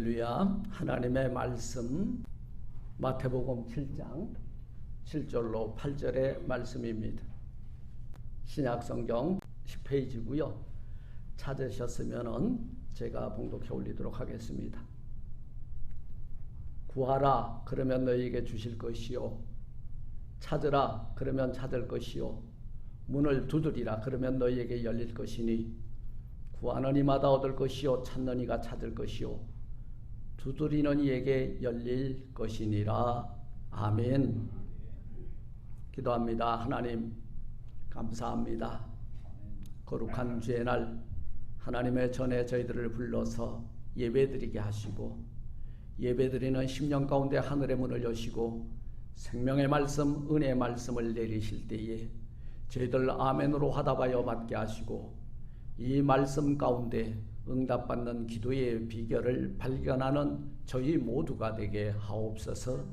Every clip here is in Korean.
할렐루야. 하나님의 말씀 마태복음 7장 7절로 8절의 말씀입니다. 신약성경 10페이지고요. 찾으셨으면 제가 봉독해 올리도록 하겠습니다. 구하라 그러면 너희에게 주실 것이요, 찾으라 그러면 찾을 것이요, 문을 두드리라 그러면 너희에게 열릴 것이니 구하는 이마다 얻을 것이요, 찾는 이가 찾을 것이요, 두드리는 이에게 열릴 것이니라. 아멘. 기도합니다. 하나님 감사합니다. 거룩한 주의 날 하나님의 전에 저희들을 불러서 예배드리게 하시고, 예배드리는 심령 가운데 하늘의 문을 여시고 생명의 말씀, 은혜의 말씀을 내리실 때에 저희들 아멘으로 화답하여 받게 하시고, 이 말씀 가운데 응답받는 기도의 비결을 발견하는 저희 모두가 되게 하옵소서.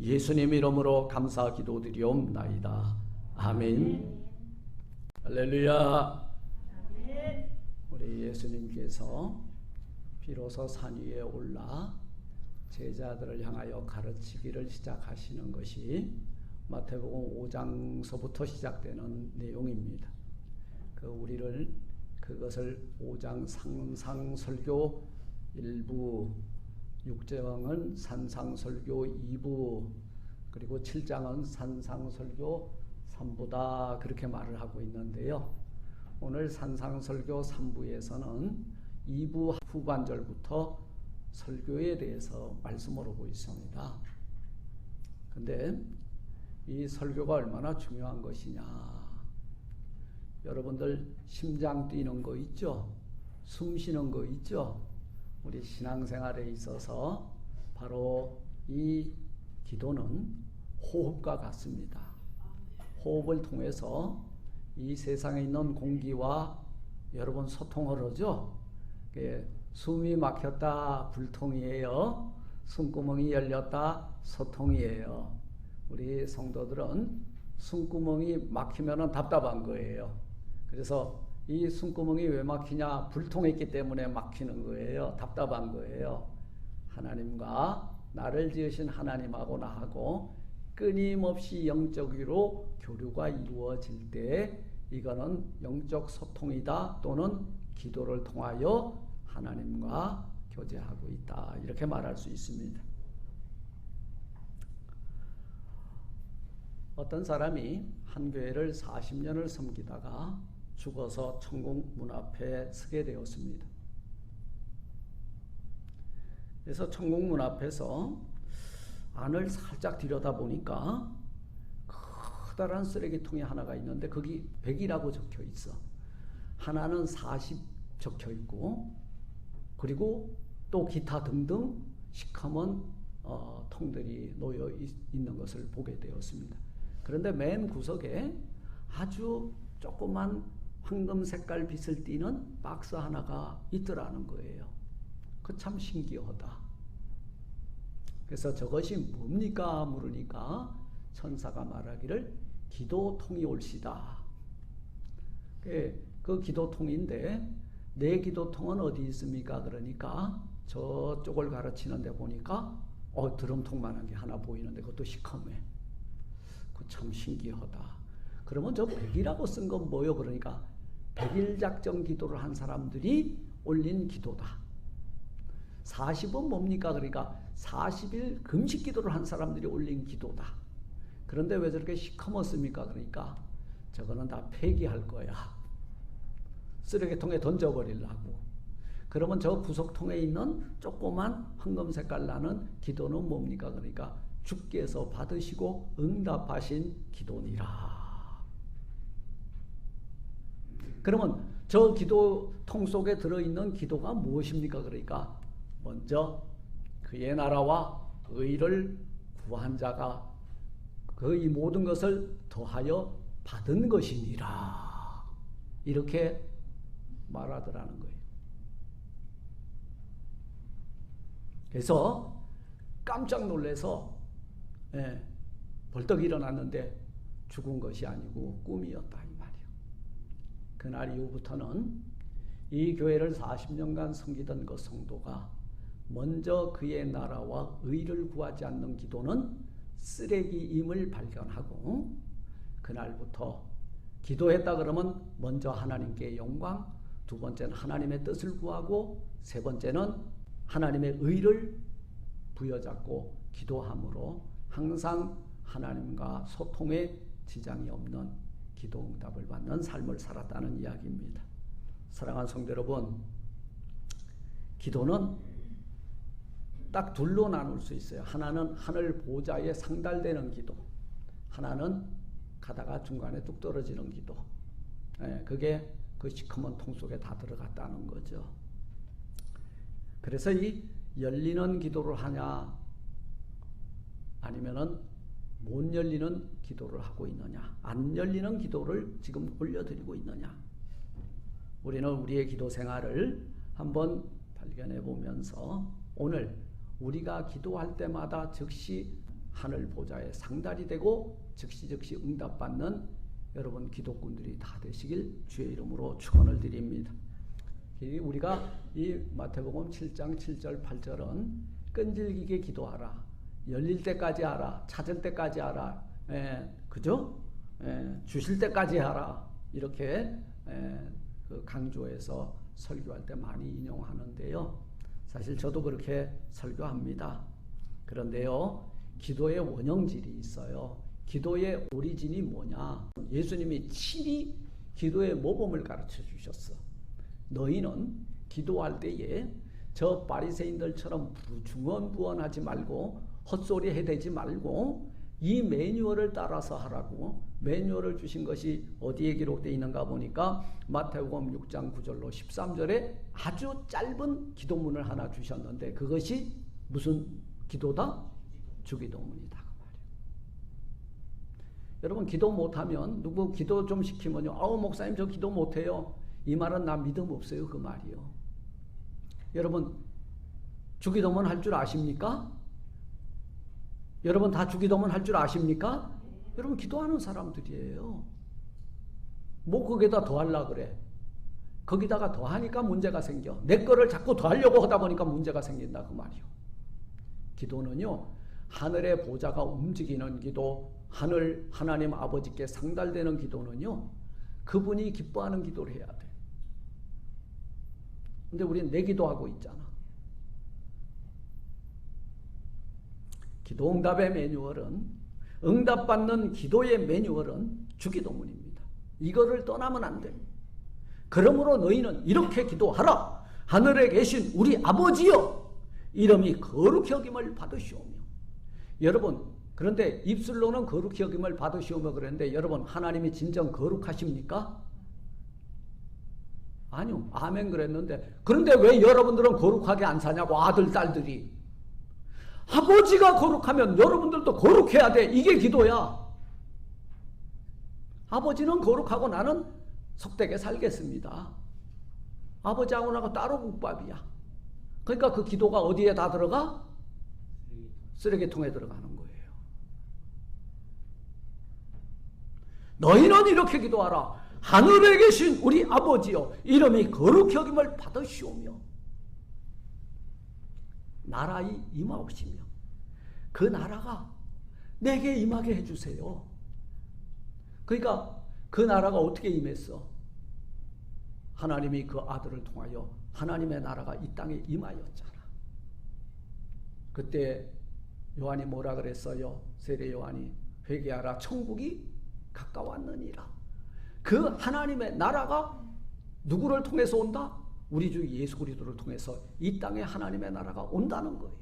예수님 이름으로 감사 기도드리옵나이다. 아멘. 할렐루야. 우리 예수님께서 비로소 산 위에 올라 제자들을 향하여 가르치기를 시작하시는 것이 마태복음 5장서부터 시작되는 내용입니다. 그것을 5장 상상설교 1부, 6장은 산상설교 2부, 그리고 7장은 산상설교 3부다, 그렇게 말을 하고 있는데요. 오늘 산상설교 3부에서는 2부 후반절부터 설교에 대해서 말씀을 하고 있습니다. 근데 이 설교가 얼마나 중요한 것이냐. 여러분들 심장 뛰는 거 있죠? 숨 쉬는 거 있죠? 우리 신앙생활에 있어서 바로 이 기도는 호흡과 같습니다. 호흡을 통해서 이 세상에 있는 공기와 여러분 소통을 하죠? 숨이 막혔다 불통이에요. 숨구멍이 열렸다 소통이에요. 우리 성도들은 숨구멍이 막히면 답답한 거예요. 그래서 이 숨구멍이 왜 막히냐? 불통했기 때문에 막히는 거예요. 답답한 거예요. 하나님과 나를 지으신 하나님하고 나하고 끊임없이 영적으로 교류가 이루어질 때 이거는 영적 소통이다, 또는 기도를 통하여 하나님과 교제하고 있다, 이렇게 말할 수 있습니다. 어떤 사람이 한 교회를 40년을 섬기다가 죽어서 천국 문 앞에 서게 되었습니다. 그래서 천국 문 앞에서 안을 살짝 들여다보니까 커다란 쓰레기통이 하나가 있는데 거기 100이라고 적혀 있어. 하나는 40 적혀 있고, 그리고 또 기타 등등 시커먼 통들이 놓여 있는 것을 보게 되었습니다. 그런데 맨 구석에 아주 조그만 황금 색깔 빛을 띠는 박스 하나가 있더라는 거예요. 그 참 신기하다. 그래서 저것이 뭡니까 물으니까 천사가 말하기를 기도통이 올시다. 그 기도통인데 내 기도통은 어디 있습니까? 그러니까 저쪽을 가르치는데 보니까 드럼통만한 게 하나 보이는데 그것도 시커매. 그 참 신기하다. 그러면 저 100이라고 쓴 건 뭐요? 그러니까 100일 작정 기도를 한 사람들이 올린 기도다. 40은 뭡니까? 그러니까 40일 금식 기도를 한 사람들이 올린 기도다. 그런데 왜 저렇게 시커멓습니까? 그러니까 저거는 다 폐기할 거야. 쓰레기통에 던져버리려고. 그러면 저 구석통에 있는 조그만 황금 색깔 나는 기도는 뭡니까? 그러니까 주께서 받으시고 응답하신 기도니라. 그러면 저 기도통 속에 들어있는 기도가 무엇입니까? 그러니까 먼저 그의 나라와 의를 구한 자가 그 이 모든 것을 더하여 받은 것이니라, 이렇게 말하더라는 거예요. 그래서 깜짝 놀라서 벌떡 일어났는데 죽은 것이 아니고 꿈이었다, 이 말이에요. 그날 이후부터는 이 교회를 40년간 섬기던 그 성도가 먼저 그의 나라와 의를 구하지 않는 기도는 쓰레기임을 발견하고 그날부터 기도했다 그러면 먼저 하나님께 영광, 두 번째는 하나님의 뜻을 구하고 세 번째는 하나님의 의를 부여잡고 기도함으로 항상 하나님과 소통에 지장이 없는 기도 응답을 받는 삶을 살았다는 이야기입니다. 사랑하는 성도 여러분, 기도는 딱 둘로 나눌 수 있어요. 하나는 하늘 보좌에 상달되는 기도, 하나는 가다가 중간에 뚝 떨어지는 기도. 그게 그 시커먼 통 속에 다 들어갔다는 거죠. 그래서 이 열리는 기도를 하냐 아니면은 못 열리는 기도를 하고 있느냐, 안 열리는 기도를 지금 올려드리고 있느냐, 우리는 우리의 기도 생활을 한번 발견해 보면서 오늘 우리가 기도할 때마다 즉시 하늘 보좌에 상달이 되고 즉시 응답받는 여러분 기도꾼들이 다 되시길 주의 이름으로 축원을 드립니다. 우리가 이 마태복음 7장 7절 8절은 끈질기게 기도하라, 열릴 때까지 하라, 찾을 때까지 하라, 그죠? 주실 때까지 하라, 이렇게 그 강조해서 설교할 때 많이 인용하는데요. 사실 저도 그렇게 설교합니다. 그런데요, 기도의 원형질이 있어요. 기도의 오리진이 뭐냐? 예수님이 친히 기도의 모범을 가르쳐 주셨어. 너희는 기도할 때에 저 바리새인들처럼 중언부언하지 말고 헛소리 해대지 말고 이 매뉴얼을 따라서 하라고. 매뉴얼을 주신 것이 어디에 기록되어 있는가 보니까 마태복음 6장 9절로 13절에 아주 짧은 기도문을 하나 주셨는데 그것이 무슨 기도다? 주기도문이다. 여러분, 기도 못하면 누구 기도 좀 시키면요, 목사님 저 기도 못해요, 이 말은 나 믿음 없어요, 그 말이요. 여러분, 주기도문 할 줄 아십니까? 여러분 다 주기도문 할 줄 아십니까? 여러분 기도하는 사람들이에요. 뭐 거기다 더하려고 그래. 거기다가 더하니까 문제가 생겨. 내 거를 자꾸 더하려고 하다 보니까 문제가 생긴다 그 말이요. 기도는요, 하늘의 보좌가 움직이는 기도, 하나님 아버지께 상달되는 기도는요, 그분이 기뻐하는 기도를 해야 돼. 근데 우리는 내 기도하고 있잖아. 기도 응답의 매뉴얼은, 응답받는 기도의 매뉴얼은 주기도문입니다. 이거를 떠나면 안 돼. 그러므로 너희는 이렇게 기도하라. 하늘에 계신 우리 아버지여, 이름이 거룩히 여김을 받으시오며. 여러분, 그런데 입술로는 거룩히 여김을 받으시오며 그랬는데 여러분, 하나님이 진정 거룩하십니까? 아니요. 아멘 그랬는데, 그런데 왜 여러분들은 거룩하게 안 사냐고, 아들, 딸들이. 아버지가 거룩하면 여러분들도 거룩해야 돼. 이게 기도야. 아버지는 거룩하고 나는 속되게 살겠습니다. 아버지하고 나하고 따로 국밥이야. 그러니까 그 기도가 어디에 다 들어가? 쓰레기통에 들어가는 거예요. 너희는 이렇게 기도하라. 하늘에 계신 우리 아버지여, 이름이 거룩히 여김을 받으시오며 나라에 임하옵시며. 그 나라가 내게 임하게 해주세요. 그러니까 그 나라가 어떻게 임했어? 하나님이 그 아들을 통하여 하나님의 나라가 이 땅에 임하였잖아. 그때 요한이 뭐라 그랬어요? 세례 요한이, 회개하라, 천국이 가까웠느니라. 그 하나님의 나라가 누구를 통해서 온다? 우리 주 예수 그리스도를 통해서 이 땅에 하나님의 나라가 온다는 거예요.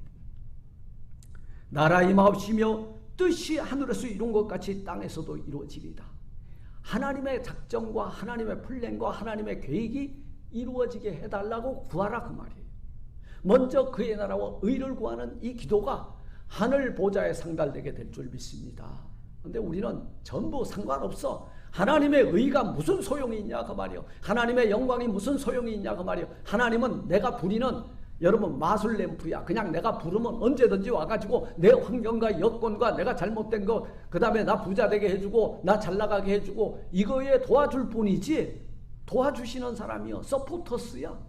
나라 임하옵시며 뜻이 하늘에서 이룬 것 같이 땅에서도 이루어지리다. 하나님의 작정과 하나님의 플랜과 하나님의 계획이 이루어지게 해달라고 구하라 그 말이에요. 먼저 그의 나라와 의를 구하는 이 기도가 하늘 보좌에 상달되게 될 줄 믿습니다. 그런데 우리는 전부 상관없어. 하나님의 의가 무슨 소용이 있냐 그 말이요. 하나님의 영광이 무슨 소용이 있냐 그 말이요. 하나님은 내가 부리는 여러분 마술 램프야. 그냥 내가 부르면 언제든지 와가지고 내 환경과 여건과 내가 잘못된 거, 그 다음에 나 부자 되게 해주고 나 잘나가게 해주고 이거에 도와줄 뿐이지, 도와주시는 사람이요, 서포터스야.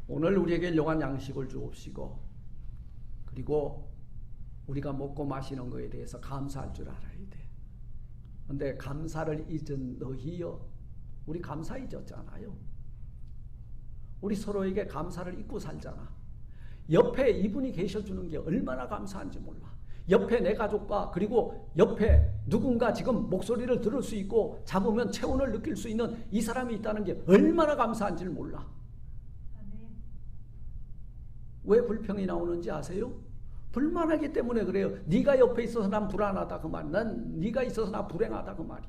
오늘 우리에게 일용할 양식을 주옵시고 그리고 우리가 먹고 마시는 것에 대해서 감사할 줄 알아야 돼. 근데 감사를 잊은 너희여, 우리 감사 잊었잖아요. 우리 서로에게 감사를 잊고 살잖아. 옆에 이분이 계셔주는 게 얼마나 감사한지 몰라. 옆에 내 가족과 그리고 옆에 누군가 지금 목소리를 들을 수 있고 잡으면 체온을 느낄 수 있는 이 사람이 있다는 게 얼마나 감사한지를 몰라. 왜 불평이 나오는지 아세요? 불만하기 때문에 그래요. 네가 옆에 있어서 난 불안하다 그 말. 난 네가 있어서 나 불행하다 그 말이.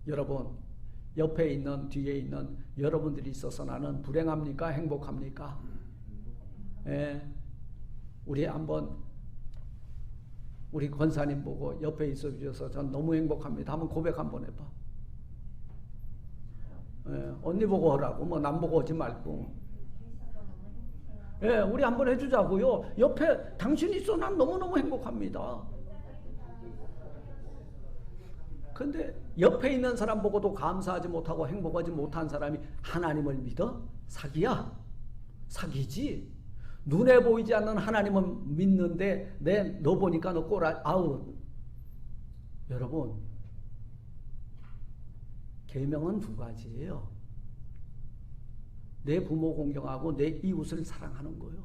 여러분 옆에 있는 뒤에 있는 여러분들이 있어서 나는 불행합니까? 행복합니까? 예. 우리 한번 우리 권사님 보고 옆에 있어 주셔서 전 너무 행복합니다. 한번 고백 한번 해봐. 예. 언니 보고 하라고 뭐 남 보고 하지 말고. 예, 우리 한번 해주자고요. 옆에 당신 있어 난 너무너무 행복합니다. 근데 옆에 있는 사람 보고도 감사하지 못하고 행복하지 못한 사람이 하나님을 믿어? 사기야. 사기지. 눈에 보이지 않는 하나님은 믿는데 너 보니까 너 꼬라. 아우. 여러분 계명은 두 가지예요. 내 부모 공경하고 내 이웃을 사랑하는 거예요.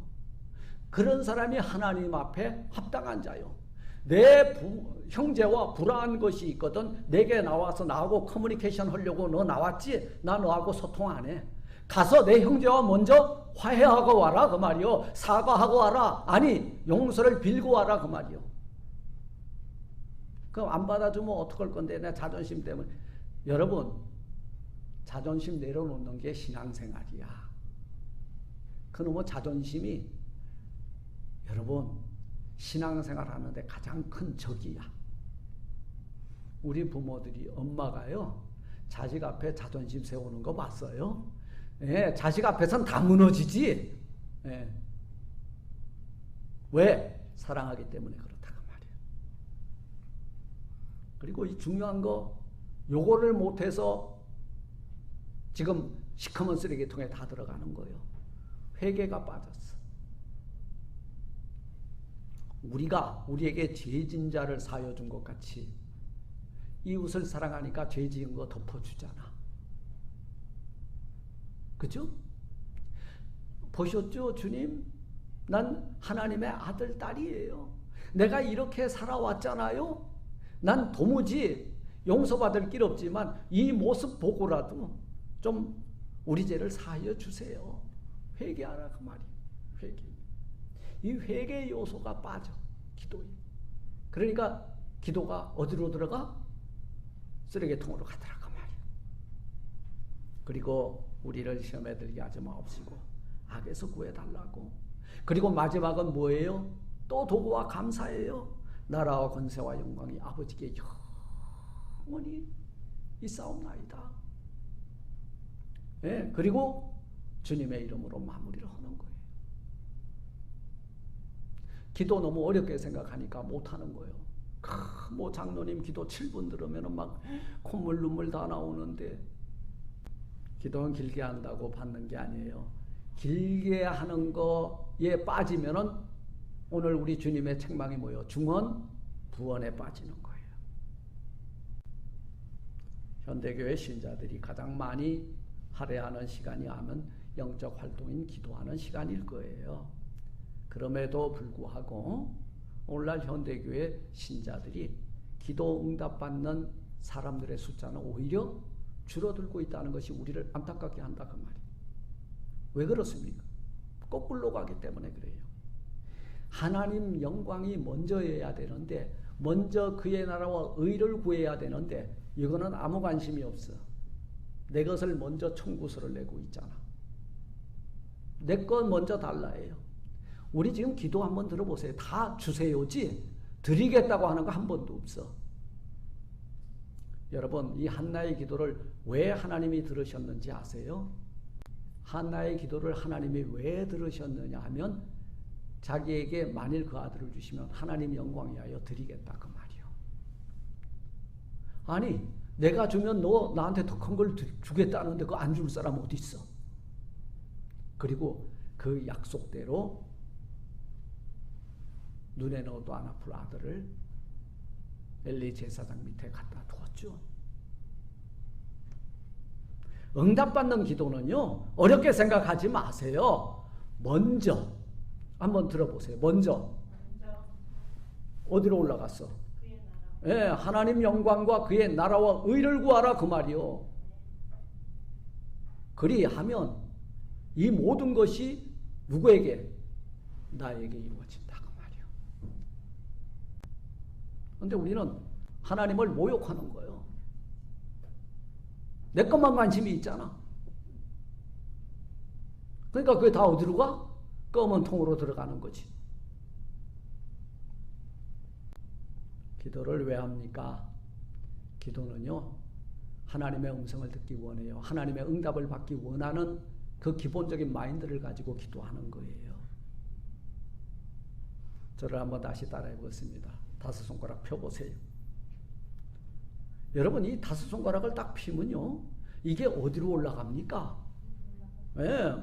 그런 사람이 하나님 앞에 합당한 자요. 내 형제와 불화한 것이 있거든 내게 나와서 나하고 커뮤니케이션 하려고 너 나왔지? 나 너하고 소통 안 해. 가서 내 형제와 먼저 화해하고 와라 그 말이요. 사과하고 와라. 아니 용서를 빌고 와라 그 말이요. 그럼 안 받아주면 어떡할 건데 내 자존심 때문에. 여러분 자존심 내려놓는 게 신앙생활이야. 그놈의 자존심이 여러분 신앙생활 하는데 가장 큰 적이야. 우리 부모들이 엄마가요 자식 앞에 자존심 세우는 거 봤어요? 예, 자식 앞에선 다 무너지지. 예. 왜? 사랑하기 때문에 그렇다고 말이야. 그리고 이 중요한 거 요거를 못해서 지금 시커먼 쓰레기통에 다 들어가는 거예요. 회개가 빠졌어. 우리가 우리에게 죄진 자를 사하여 준 것 같이 이웃을 사랑하니까 죄 지은 거 덮어주잖아. 그죠? 보셨죠 주님? 난 하나님의 아들 딸이에요. 내가 이렇게 살아왔잖아요. 난 도무지 용서받을 길 없지만 이 모습 보고라도 좀 우리 죄를 사하여 주세요. 회개하라 그 말이에요. 회개. 이 회개 요소가 빠져 기도에. 그러니까 기도가 어디로 들어가? 쓰레기통으로 가더라 그 말이에요. 그리고 우리를 시험에 들게 하지 마옵시고 악에서 구해달라고. 그리고 마지막은 뭐예요? 또 도구와 감사예요. 나라와 권세와 영광이 아버지께 영원히 있사옵나이다. 예, 그리고 주님의 이름으로 마무리를 하는 거예요. 기도 너무 어렵게 생각하니까 못하는 거예요. 뭐 장로님 기도 7분 들으면 막 콧물 눈물 다 나오는데 기도는 길게 한다고 받는 게 아니에요. 길게 하는 거에 빠지면은 오늘 우리 주님의 책망이 뭐예요? 중언, 부언에 빠지는 거예요. 현대교회 신자들이 가장 많이 할애하는 시간이 하면 영적 활동인 기도하는 시간일 거예요. 그럼에도 불구하고 오늘날 현대교회 신자들이 기도 응답받는 사람들의 숫자는 오히려 줄어들고 있다는 것이 우리를 안타깝게 한다 그 말이에요. 왜 그렇습니까? 거꾸로 가기 때문에 그래요. 하나님 영광이 먼저여야 되는데 먼저 그의 나라와 의를 구해야 되는데 이거는 아무 관심이 없어. 내 것을 먼저 청구서를 내고 있잖아. 내 것 먼저 달라해요. 우리 지금 기도 한번 들어보세요. 다 주세요지 드리겠다고 하는 거 한 번도 없어. 여러분 이 한나의 기도를 왜 하나님이 들으셨는지 아세요? 한나의 기도를 하나님이 왜 들으셨느냐 하면 자기에게 만일 그 아들을 주시면 하나님 영광 위하여 드리겠다 그 말이요. 아니 내가 주면 너 나한테 더 큰 걸 주겠다는데 그거 안 줄 사람 어디 있어? 그리고 그 약속대로 눈에 넣어도 안 아플 아들을 엘리 제사장 밑에 갖다 두었죠. 응답받는 기도는요, 어렵게 생각하지 마세요. 먼저 한번 들어보세요. 먼저 어디로 올라갔어? 예, 하나님 영광과 그의 나라와 의를 구하라 그 말이요. 그리하면 이 모든 것이 누구에게? 나에게 이루어진다 그 말이요. 그런데 우리는 하나님을 모욕하는 거예요. 내 것만 관심이 있잖아. 그러니까 그게 다 어디로 가? 검은 통으로 들어가는 거지. 기도를 왜 합니까? 기도는요, 하나님의 음성을 듣기 원해요. 하나님의 응답을 받기 원하는 그 기본적인 마인드를 가지고 기도하는 거예요. 저를 한번 다시 따라해 보겠습니다. 5손가락 펴보세요. 여러분, 이 5손가락을 딱 피면요, 이게 어디로 올라갑니까? 네,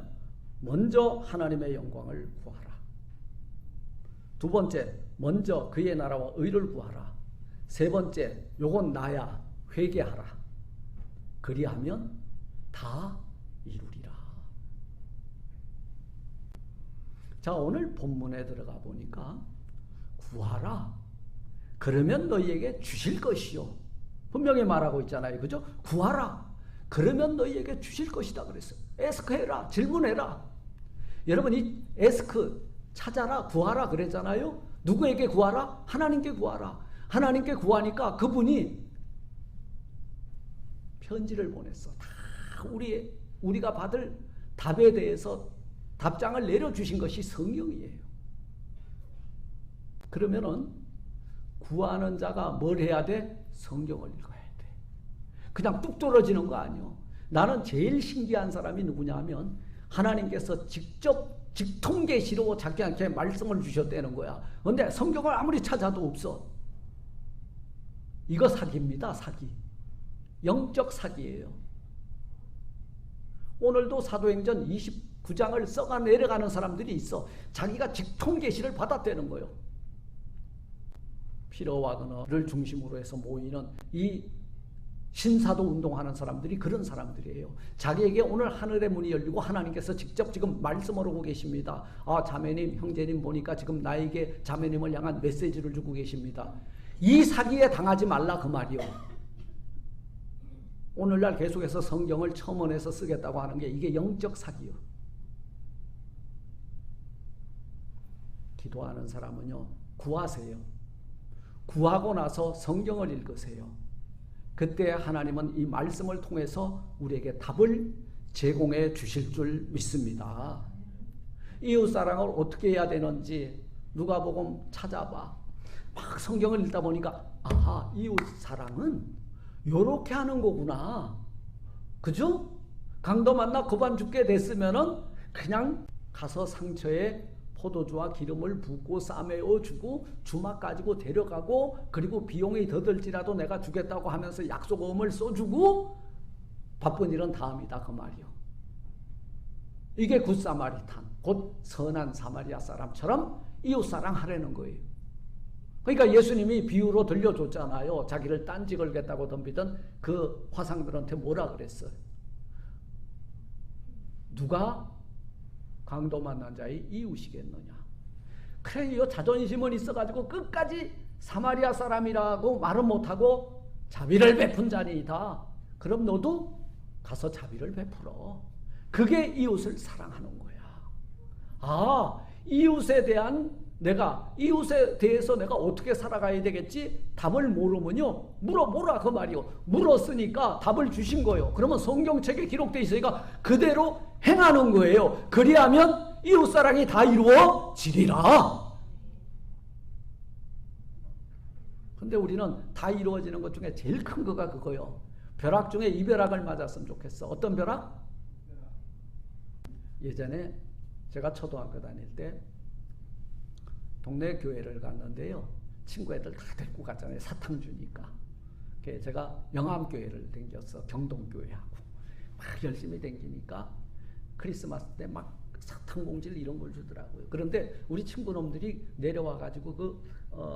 먼저 하나님의 영광을 구하라. 두 번째, 먼저 그의 나라와 의를 구하라. 세 번째, 요건 나야, 회개하라. 그리하면 다 이루리라. 자, 오늘 본문에 들어가 보니까 구하라. 그러면 너희에게 주실 것이요. 분명히 말하고 있잖아요. 그죠? 구하라. 그러면 너희에게 주실 것이다 그랬어요. 에스크해라. 질문해라. 여러분, 이 에스크 찾아라, 구하라 그랬잖아요. 누구에게 구하라? 하나님께 구하라. 하나님께 구하니까 그분이 편지를 보냈어. 다 우리가 받을 답에 대해서 답장을 내려주신 것이 성경이에요. 그러면은 구하는 자가 뭘 해야 돼? 성경을 읽어야 돼. 그냥 뚝 떨어지는 거 아니요. 나는 제일 신기한 사람이 누구냐 하면 하나님께서 직접 직통계시로 자기한테 말씀을 주셨다는 거야. 그런데 성경을 아무리 찾아도 없어. 이거 사기입니다. 사기. 영적 사기예요. 오늘도 사도행전 29장을 써가 내려가는 사람들이 있어. 자기가 직통계시를 받았다는 거예요. 피러 와그너를 중심으로 해서 모이는 이 신사도 운동하는 사람들이 그런 사람들이에요. 자기에게 오늘 하늘의 문이 열리고 하나님께서 직접 지금 말씀을 하고 계십니다. 아, 자매님, 형제님 보니까 지금 나에게 자매님을 향한 메시지를 주고 계십니다. 이 사기에 당하지 말라 그 말이요. 오늘날 계속해서 성경을 첨언해서 쓰겠다고 하는 게 이게 영적 사기요. 기도하는 사람은요, 구하세요. 구하고 나서 성경을 읽으세요. 그때 하나님은 이 말씀을 통해서 우리에게 답을 제공해 주실 줄 믿습니다. 이웃사랑을 어떻게 해야 되는지 누가복음 찾아봐. 막 성경을 읽다 보니까 아하, 이웃사랑은 요렇게 하는 거구나. 그죠? 강도 만나 고반 죽게 됐으면은 그냥 가서 상처에 포도주와 기름을 붓고 싸매어 주고 주막 가지고 데려가고 그리고 비용이 더 들지라도 내가 주겠다고 하면서 약속음을 써주고 바쁜 일은 다음이다 그 말이요. 이게 굿사마리탄, 곧 선한 사마리아 사람처럼 이웃사랑 하라는 거예요. 그러니까 예수님이 비유로 들려줬잖아요. 자기를 딴지 걸겠다고 덤비던 그 화상들한테 뭐라 그랬어요? 누가 강도 만난 자의 이웃이겠느냐. 그래, 이 자존심은 있어가지고 끝까지 사마리아 사람이라고 말은 못하고 자비를 베푼 자니이다. 그럼 너도 가서 자비를 베풀어. 그게 이웃을 사랑하는 거야. 아, 이웃에 대해서 내가 어떻게 살아가야 되겠지? 답을 모르면요, 물어보라 그 말이요. 물었으니까 답을 주신 거예요. 그러면 성경책에 기록되어 있으니까 그대로 행하는 거예요. 그리하면 이웃사랑이 다 이루어지리라. 근데 우리는 다 이루어지는 것 중에 제일 큰 거가 그거요. 벼락 중에 이 벼락을 맞았으면 좋겠어. 어떤 벼락? 예전에 제가 초등학교 다닐 때 동네 교회를 갔는데요. 친구 애들 다 데리고 갔잖아요. 사탕 주니까. 제가 영암교회를 댕겼어. 경동교회하고. 막 열심히 댕기니까 크리스마스 때 막 사탕봉지를 이런 걸 주더라고요. 그런데 우리 친구놈들이 내려와가지고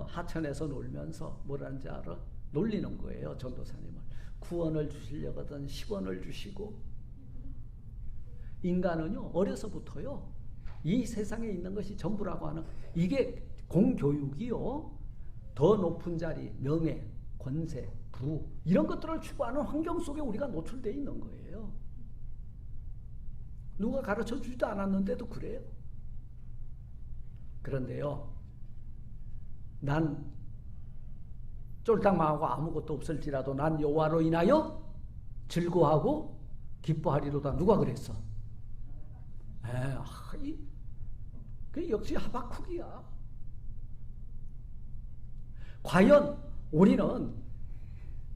하천에서 놀면서 뭐라는지 알아? 놀리는 거예요. 전도사님을. 9원을 주시려거든 10원을 주시고. 인간은요 어려서부터요 이 세상에 있는 것이 전부라고 하는 이게 공교육이요 더 높은 자리, 명예, 권세, 부 이런 것들을 추구하는 환경 속에 우리가 노출되어 있는 거예요. 누가 가르쳐 주지도 않았는데도 그래요. 그런데요 난 쫄딱 망하고 아무것도 없을지라도 난 여호와로 인하여 즐거워하고 기뻐하리로다. 누가 그랬어? 그 역시 하박국이야. 과연 우리는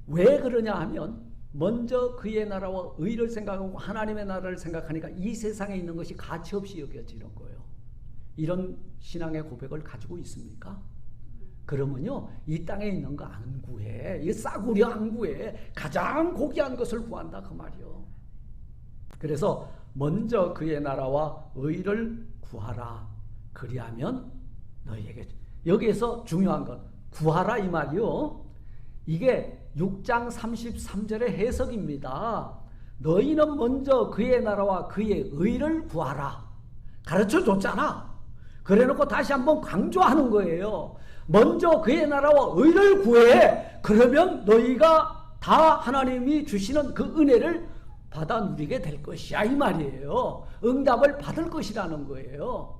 왜 그러냐 하면 먼저 그의 나라와 의를 생각하고 하나님의 나라를 생각하니까 이 세상에 있는 것이 가치없이 여겨지는 거예요. 이런 신앙의 고백을 가지고 있습니까? 그러면요 이 땅에 있는 거 안 구해. 이 싸구려 안 구해. 가장 고귀한 것을 구한다 그 말이요. 그래서 먼저 그의 나라와 의를 구하라. 그리하면 너희에게. 여기에서 중요한 건 구하라 이 말이요. 이게 6장 33절의 해석입니다. 너희는 먼저 그의 나라와 그의 의를 구하라. 가르쳐 줬잖아. 그래 놓고 다시 한번 강조하는 거예요. 먼저 그의 나라와 의를 구해. 그러면 너희가 다 하나님이 주시는 그 은혜를 받아 누리게 될 것이야 이 말이에요. 응답을 받을 것이라는 거예요.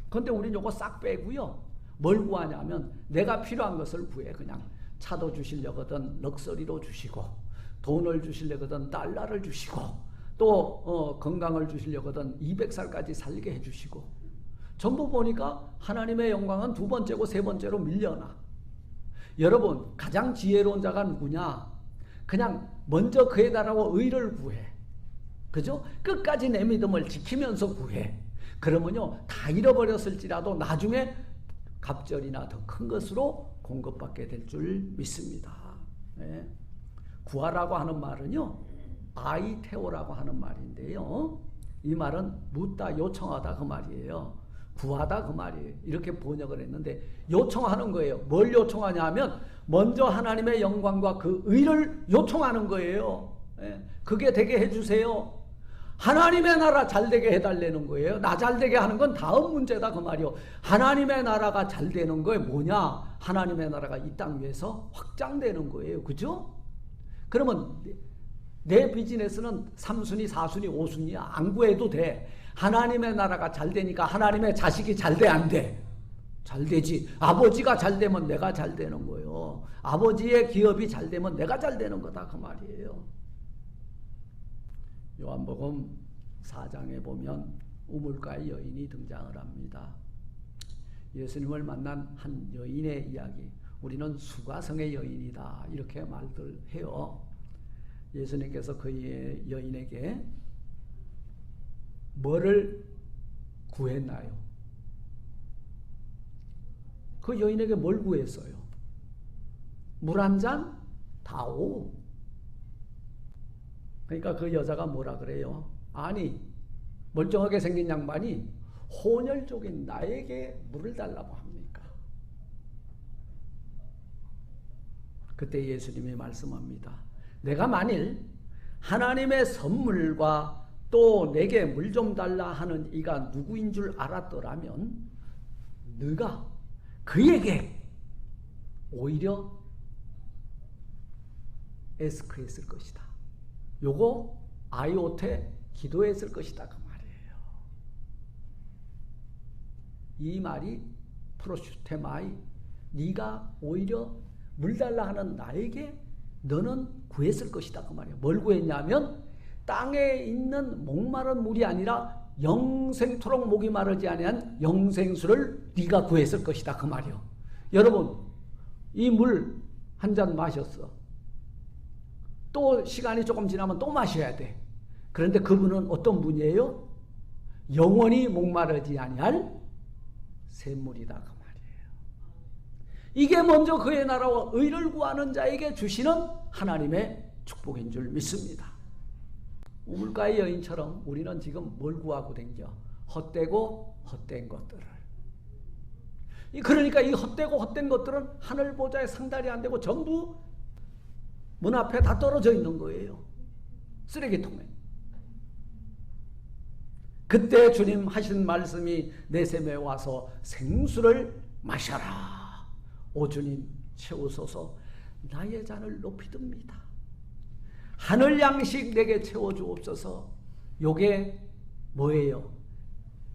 그런데 우리는 요거 싹 빼고요. 뭘 구하냐면 내가 필요한 것을 구해. 그냥 차도 주시려거든 럭셔리로 주시고 돈을 주시려거든 달러를 주시고 또 건강을 주시려거든 200살까지 살게 해주시고 전부 보니까 하나님의 영광은 두 번째고 세 번째로 밀려나. 여러분 가장 지혜로운 자가 누구냐? 그냥 먼저 그의 나라와 의를 구해. 그죠? 끝까지 내 믿음을 지키면서 구해. 그러면요 다 잃어버렸을지라도 나중에 갑절이나 더 큰 것으로 공급받게 될 줄 믿습니다. 네. 구하라고 하는 말은요 아이테오라고 하는 말인데요 이 말은 묻다 요청하다 그 말이에요. 구하다 그 말이에요. 이렇게 번역을 했는데 요청하는 거예요. 뭘 요청하냐 하면 먼저 하나님의 영광과 그 의를 요청하는 거예요. 예, 그게 되게 해주세요. 하나님의 나라 잘되게 해달라는 거예요. 나 잘되게 하는 건 다음 문제다 그 말이요. 하나님의 나라가 잘되는 거에 뭐냐? 하나님의 나라가 이 땅 위에서 확장되는 거예요. 그죠? 그러면 내 비즈니스는 3순위, 4순위, 5순위야. 안 구해도 돼. 하나님의 나라가 잘되니까 하나님의 자식이 잘돼 안 돼? 잘되지. 아버지가 잘되면 내가 잘되는 거예요. 아버지의 기업이 잘되면 내가 잘되는 거다 그 말이에요. 요한복음 4장에 보면 우물가의 여인이 등장을 합니다. 예수님을 만난 한 여인의 이야기. 우리는 수가성의 여인이다 이렇게 말들 해요. 예수님께서 그 여인에게 뭐를 구했나요? 그 여인에게 뭘 구했어요? 물 한 잔 다오. 그러니까 그 여자가 뭐라 그래요? 아니 멀쩡하게 생긴 양반이 혼혈족인 나에게 물을 달라고 합니까? 그때 예수님이 말씀합니다. 내가 만일 하나님의 선물과 또 내게 물 좀 달라 하는 이가 누구인 줄 알았더라면 네가 그에게 오히려 에스크했을 것이다. 요거 아이오테 기도했을 것이다 그 말이에요. 이 말이 프로슈테마이 네가 오히려 물 달라 하는 나에게 너는 구했을 것이다 그 말이에요. 뭘 구했냐면 땅에 있는 목마른 물이 아니라 영생토록 목이 마르지 아니한 영생수를 네가 구했을 것이다 그 말이요. 여러분 이 물 한 잔 마셨어. 또 시간이 조금 지나면 또 마셔야 돼. 그런데 그분은 어떤 분이에요? 영원히 목마르지 아니할 샘물이다 그 말이에요. 이게 먼저 그의 나라와 의를 구하는 자에게 주시는 하나님의 축복인 줄 믿습니다. 우물가의 여인처럼 우리는 지금 뭘 구하고 댕겨? 헛되고 헛된 것들을. 그러니까 이 헛되고 헛된 것들은 하늘 보좌에 상달이 안 되고 전부 문 앞에 다 떨어져 있는 거예요. 쓰레기통에. 그때 주님 하신 말씀이 내샘에 와서 생수를 마셔라. 오 주님 채우소서. 나의 잔을 높이 듭니다. 하늘 양식 내게 채워주옵소서. 요게 뭐예요?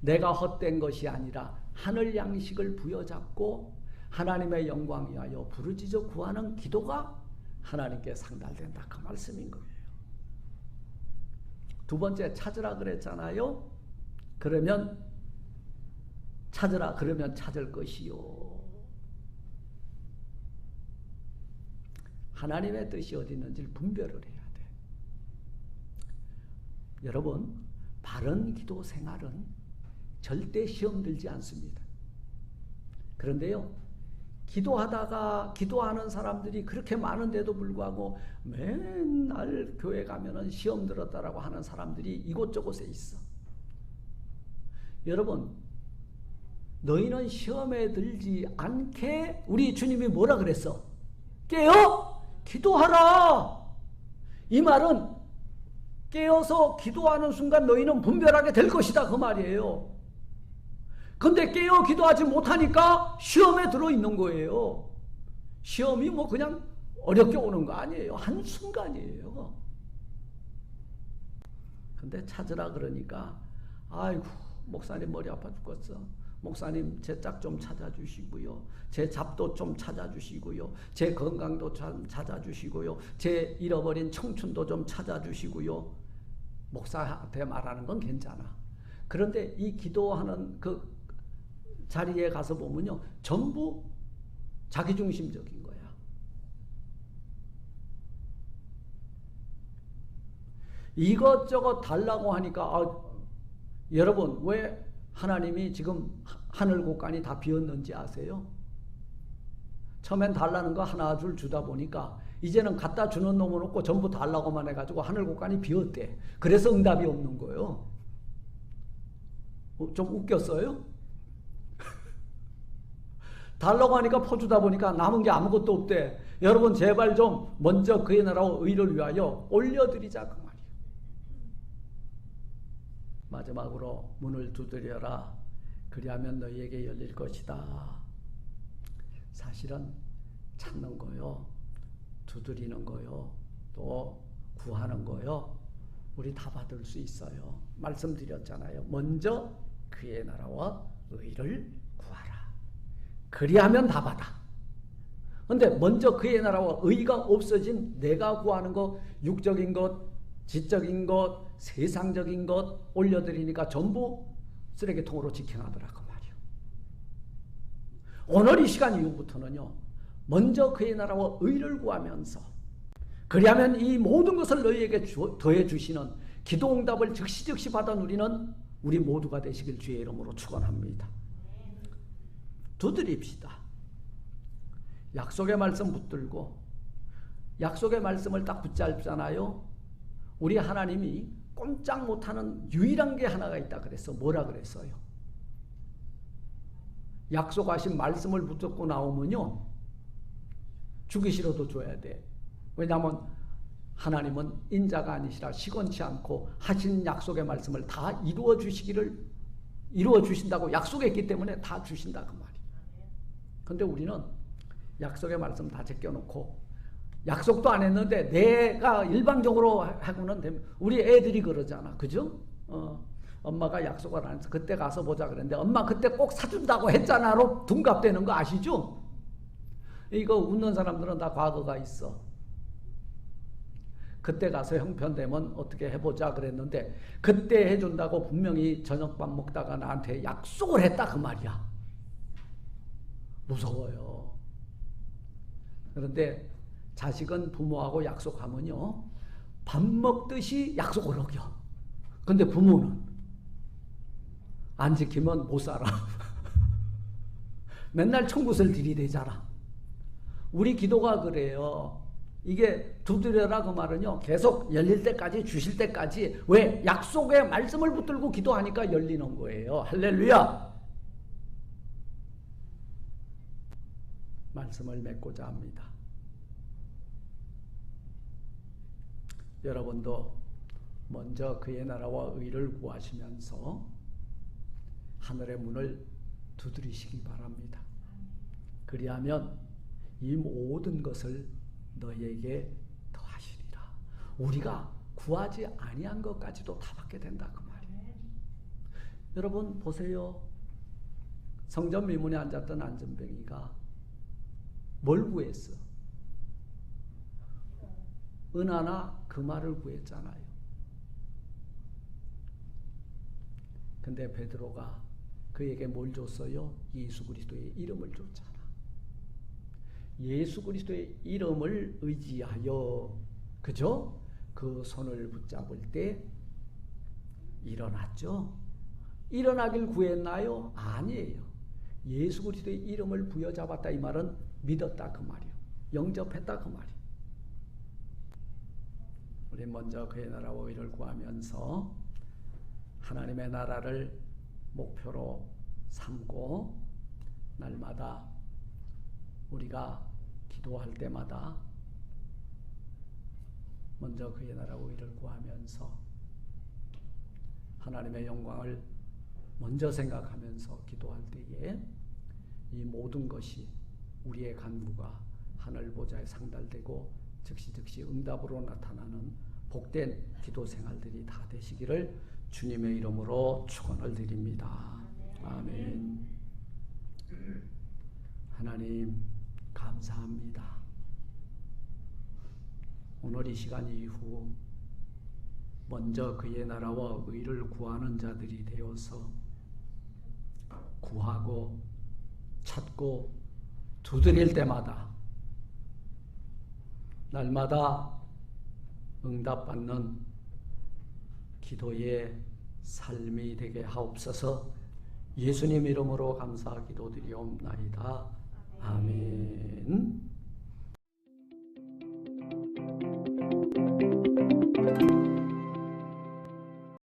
내가 헛된 것이 아니라 하늘 양식을 부여잡고 하나님의 영광 위하여 부르짖어 구하는 기도가 하나님께 상달된다. 그 말씀인 거예요. 두 번째, 찾으라 그랬잖아요. 그러면 찾으라 그러면 찾을 것이요. 하나님의 뜻이 어디 있는지를 분별을 해야 돼. 여러분, 바른 기도 생활은 절대 시험 들지 않습니다. 그런데요, 기도하는 사람들이 그렇게 많은데도 불구하고 맨날 교회 가면은 시험 들었다라고 하는 사람들이 이곳저곳에 있어. 여러분, 너희는 시험에 들지 않게 우리 주님이 뭐라 그랬어? 깨어 기도하라. 이 말은 깨어서 기도하는 순간 너희는 분별하게 될 것이다 그 말이에요. 근데 깨어 기도하지 못하니까 시험에 들어있는 거예요. 시험이 뭐 그냥 어렵게 오는 거 아니에요. 한순간이에요. 근데 찾으라 그러니까 아이고 목사님 머리 아파 죽겠어. 목사님 제 짝 좀 찾아주시고요. 제 잡도 좀 찾아주시고요. 제 건강도 좀 찾아주시고요. 제 잃어버린 청춘도 좀 찾아주시고요. 목사한테 말하는 건 괜찮아. 그런데 이 기도하는 그 자리에 가서 보면요, 전부 자기중심적인 거야. 이것저것 달라고 하니까 여러분 왜 하나님이 지금 하늘 곳간이 다 비었는지 아세요? 처음엔 달라는 거 하나 줄 주다 보니까 이제는 갖다 주는 놈은 없고 전부 달라고만 해가지고 하늘 곳간이 비었대. 그래서 응답이 없는 거예요. 좀 웃겼어요? 달라고 하니까 퍼주다 보니까 남은 게 아무것도 없대. 여러분 제발 좀 먼저 그의 나라와 의를 위하여 올려드리자 그 말이에요. 마지막으로 문을 두드려라. 그리하면 너희에게 열릴 것이다. 사실은 찾는 거요, 두드리는 거요, 또 구하는 거요, 우리 다 받을 수 있어요. 말씀드렸잖아요. 먼저 그의 나라와 의를 구하라. 그리하면 다 받아. 근데 먼저 그의 나라와 의가 없어진 내가 구하는 것, 육적인 것, 지적인 것, 세상적인 것 올려드리니까 전부 쓰레기통으로 직행하더라 그 말이요. 오늘 이 시간 이후부터는요, 먼저 그의 나라와 의를 구하면서 그리하면 이 모든 것을 너희에게 더해 주시는 기도 응답을 즉시 받아 누리는 우리 모두가 되시길 주의 이름으로 축원합니다. 두드립시다. 약속의 말씀 붙들고 약속의 말씀을 딱 붙잡잖아요. 우리 하나님이 꼼짝 못하는 유일한 게 하나가 있다 그랬어. 뭐라 그랬어요? 약속하신 말씀을 붙잡고 나오면요, 주기 싫어도 줘야 돼. 왜냐하면 하나님은 인자가 아니시라 시건치 않고 하신 약속의 말씀을 다 이루어 주신다고 약속했기 때문에 다 주신다 그 말이에요. 근데 우리는 약속의 말씀 다 제껴놓고 약속도 안 했는데 내가 일방적으로 하고는 되면 우리 애들이 그러잖아. 그죠? 엄마가 약속을 안 해서 그때 가서 보자 그랬는데 엄마 그때 꼭 사준다고 했잖아로 둔갑되는 거 아시죠? 이거 웃는 사람들은 다 과거가 있어. 그때 가서 형편되면 어떻게 해보자 그랬는데 그때 해준다고 분명히 저녁밥 먹다가 나한테 약속을 했다 그 말이야. 무서워요. 그런데 자식은 부모하고 약속하면요, 밥 먹듯이 약속을 어겨. 근데 부모는 안 지키면 못 살아. 맨날 청구서를 들이대잖아. 우리 기도가 그래요. 이게 두드려라 그 말은요, 계속 열릴 때까지, 주실 때까지. 왜? 약속의 말씀을 붙들고 기도하니까 열리는 거예요. 할렐루야. 말씀을 맺고자 합니다. 여러분도 먼저 그의 나라와 의를 구하시면서 하늘의 문을 두드리시기 바랍니다. 그리하면 이 모든 것을 너에게 더하시리라. 우리가 구하지 아니한 것까지도 다 받게 된다 그 말이에요. 여러분 보세요. 성전 미문에 앉았던 안전뱅이가 뭘 구했어? 은하나 금화를 구했잖아요. 근데 베드로가 그에게 뭘 줬어요? 예수 그리스도의 이름을 줬잖아. 예수 그리스도의 이름을 의지하여, 그죠? 그 손을 붙잡을 때 일어났죠. 일어나길 구했나요? 아니에요. 예수 그리스도의 이름을 부여잡았다 이 말은 믿었다 그 말이요. 영접했다 그 말이요. 우리 먼저 그의 나라와 의를 구하면서 하나님의 나라를 목표로 삼고 날마다 우리가 기도할 때마다 먼저 그의 나라와 의를 구하면서 하나님의 영광을 먼저 생각하면서 기도할 때에 이 모든 것이 우리의 간구가 하늘 보좌에 상달되고 즉시 응답으로 나타나는 복된 기도 생활들이 다 되시기를 주님의 이름으로 축원을 드립니다. 아멘. 하나님 감사합니다. 오늘 이 시간 이후 먼저 그의 나라와 의를 구하는 자들이 되어서 구하고 찾고 두드릴 때마다 날마다 응답받는 기도의 삶이 되게 하옵소서. 예수님 이름으로 감사 기도드리옵나이다. 아멘.